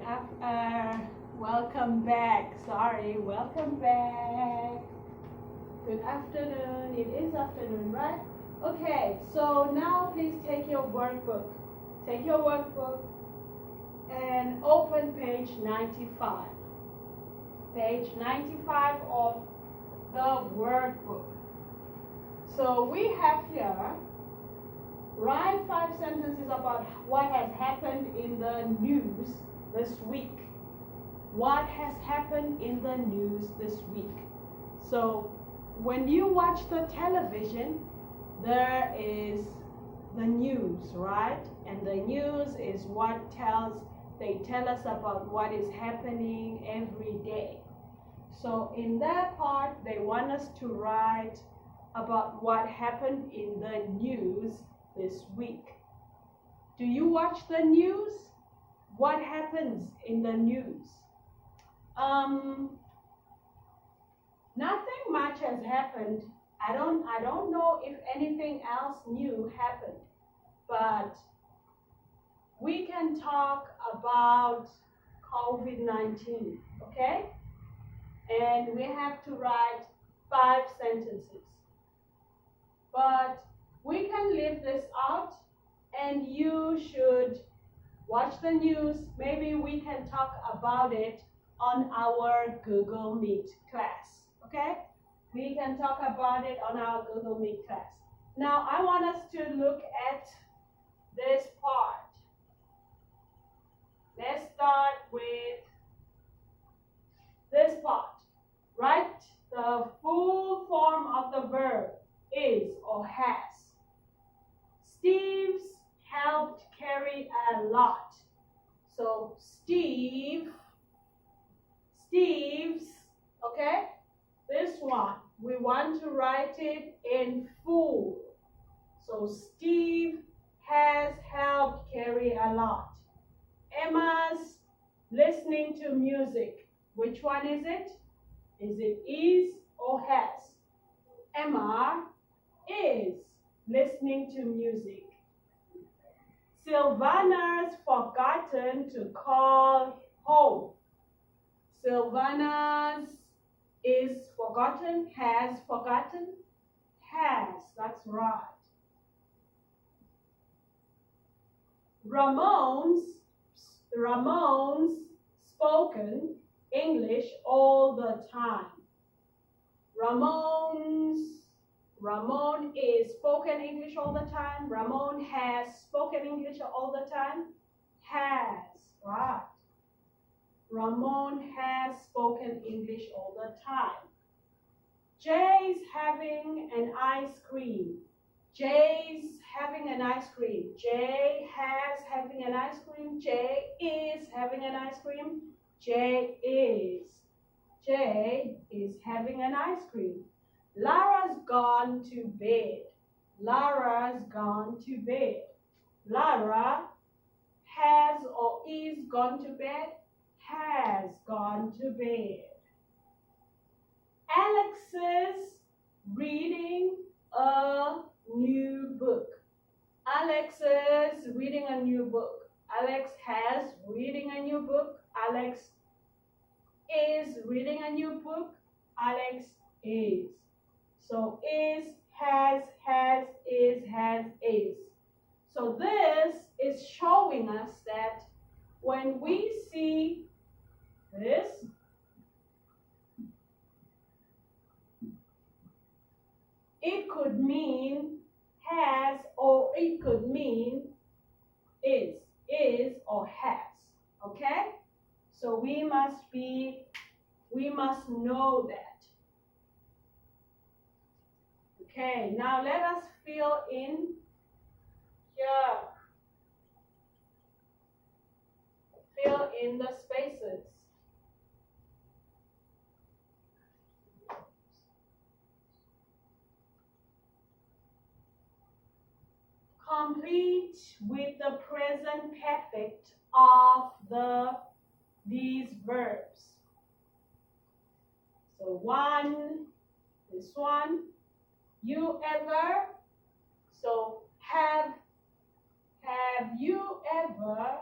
Welcome back. Welcome back. Good afternoon. It is afternoon, right? Okay, so now please take your workbook. Take your workbook and open page 95. Page 95 of the workbook. So we have here, write 5 sentences about what has happened in the news this week. What has happened in the news this week? So when you watch the television, there is the news, right? And the news is what they tell us about what is happening every day. So in that part, they want us to write about what happened in the news this week. Do you watch the news? What happens in the news? Nothing much has happened. I don't know if anything else new happened, but we can talk about COVID-19, okay? And we have to write 5 sentences. But we can leave this out, and you should watch the news. Maybe we can talk about it on our Google Meet class, okay? We can talk about it on our Google Meet class. Now, I want us to look at this part. Let's start with this part. Write the full form of the verb is or has. Steve's helped carry a lot. So Steve's, okay? This one, we want to write it in full. So Steve has helped carry a lot. Emma's listening to music. Which one is it? Is it is or has? Emma is listening to music. Sylvana's forgotten to call home. Sylvana's is forgotten, has forgotten, has, that's right. Ramon's spoken English all the time. Ramon is spoken English all the time. Ramon has spoken English all the time. Has, right. Ramon has spoken English all the time. Jay's having an ice cream. Jay's having an ice cream. Jay has having an ice cream. Jay is having an ice cream. Jay is having an ice cream. Lara's gone to bed. Lara's gone to bed. Lara has or is gone to bed. Has gone to bed. Alex's reading a new book. Alex is reading a new book. Alex has reading a new book. Alex is reading a new book. Alex is. So is, has, is, has, is. So this is showing us that when we see this, it could mean has or it could mean is or has, okay? So we must know that. Okay, now let us fill in here. Fill in the spaces. Complete with the present perfect of these verbs. So one, this one, you ever, so have you ever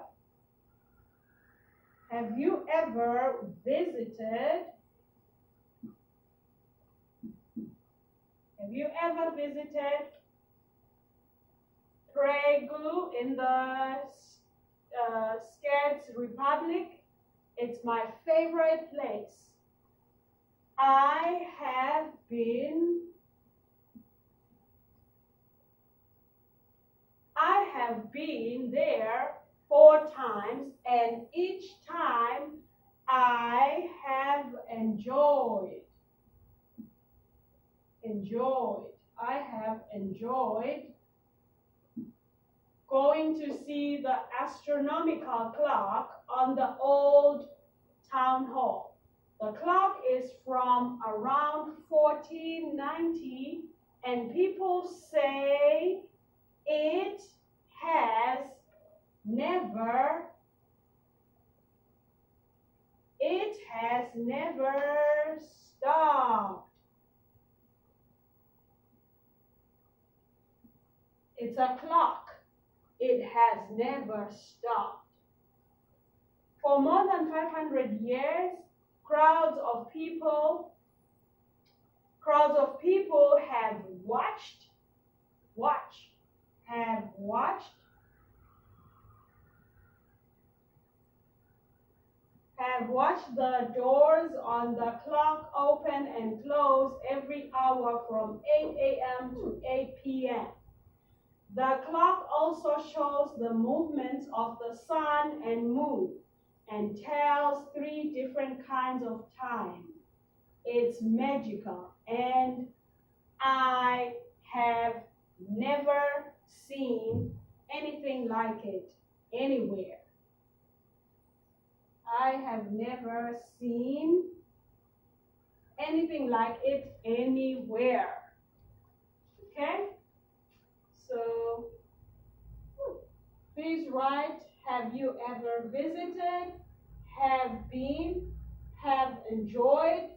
Have you ever visited? Have you ever visited Prague in the Czech Republic? It's my favorite place. I have been there 4 times, and each time I have enjoyed. I have enjoyed going to see the astronomical clock on the old town hall. The clock is from around 1490, and people say it has never stopped. It's a clock. It has never stopped. For more than 500 years, crowds of people have watched the doors on the clock open and close every hour from 8 a.m. to 8 p.m. The clock also shows the movements of the sun and moon and tells 3 different kinds of time. It's magical, and I have never seen anything like it anywhere. I have never seen anything like it anywhere. Okay? So, please write, have you ever visited, have been, have enjoyed,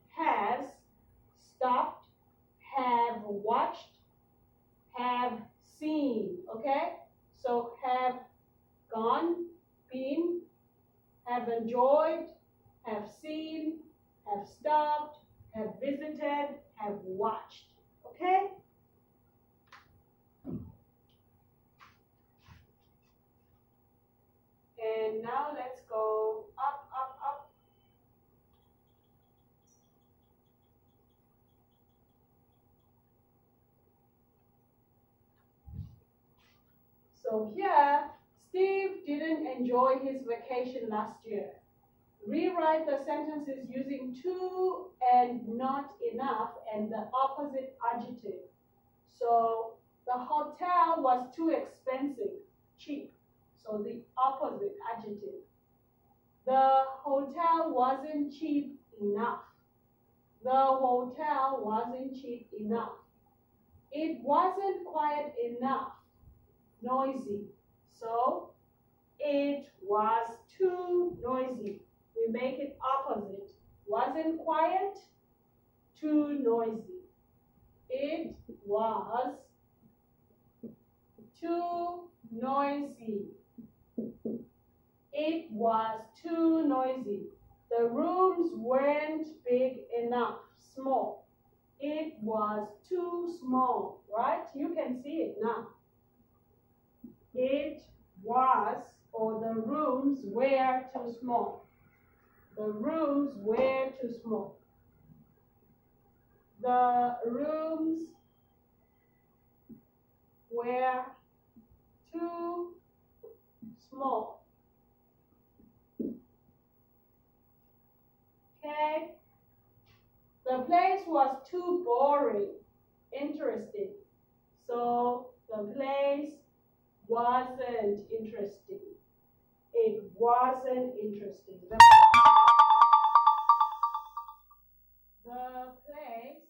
has, stopped, have watched, have seen. Okay? So, have gone, been, have enjoyed, have seen, have stopped, have visited, have watched. Okay? And now let's go up, up, up. So here, Steve didn't enjoy his vacation last year. Rewrite the sentences using to and not enough and the opposite adjective. So the hotel was too expensive, cheap. So the opposite adjective. The hotel wasn't cheap enough. The hotel wasn't cheap enough. It wasn't quiet enough, noisy. So it was too noisy. We make it opposite. Wasn't quiet, too noisy. It was too noisy. It was too noisy. The rooms weren't big enough, small. It was too small, right? You can see it now. It was, or the rooms were too small. The rooms were too small. The rooms were too small. Okay? The place was too boring, interesting. So the place wasn't interesting. It wasn't interesting. The place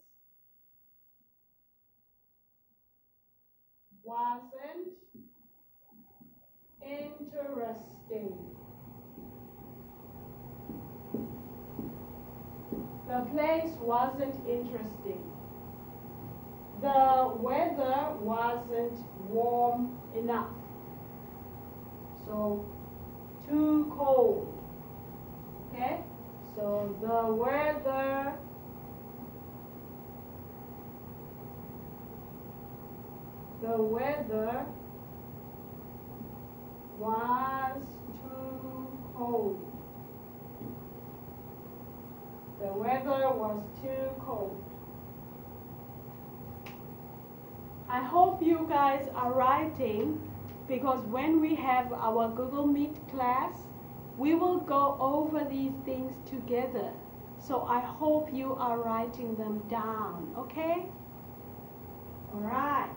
wasn't interesting. The place wasn't interesting. The weather wasn't warm enough. So, too cold. Okay, so the weather was too cold. The weather was too cold. I hope you guys are writing, because when we have our Google Meet class, we will go over these things together. So I hope you are writing them down, okay? All right.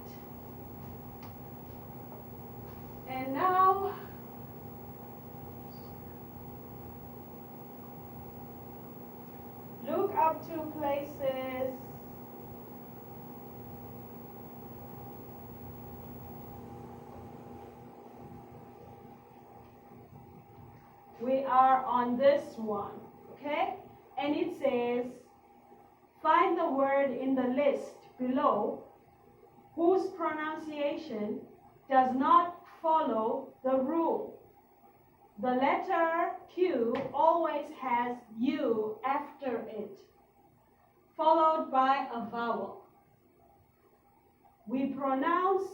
And now, look up two places. We are on this one, okay? And it says, find the word in the list below whose pronunciation does not follow the rule. The letter Q always has U after it, followed by a vowel. We pronounce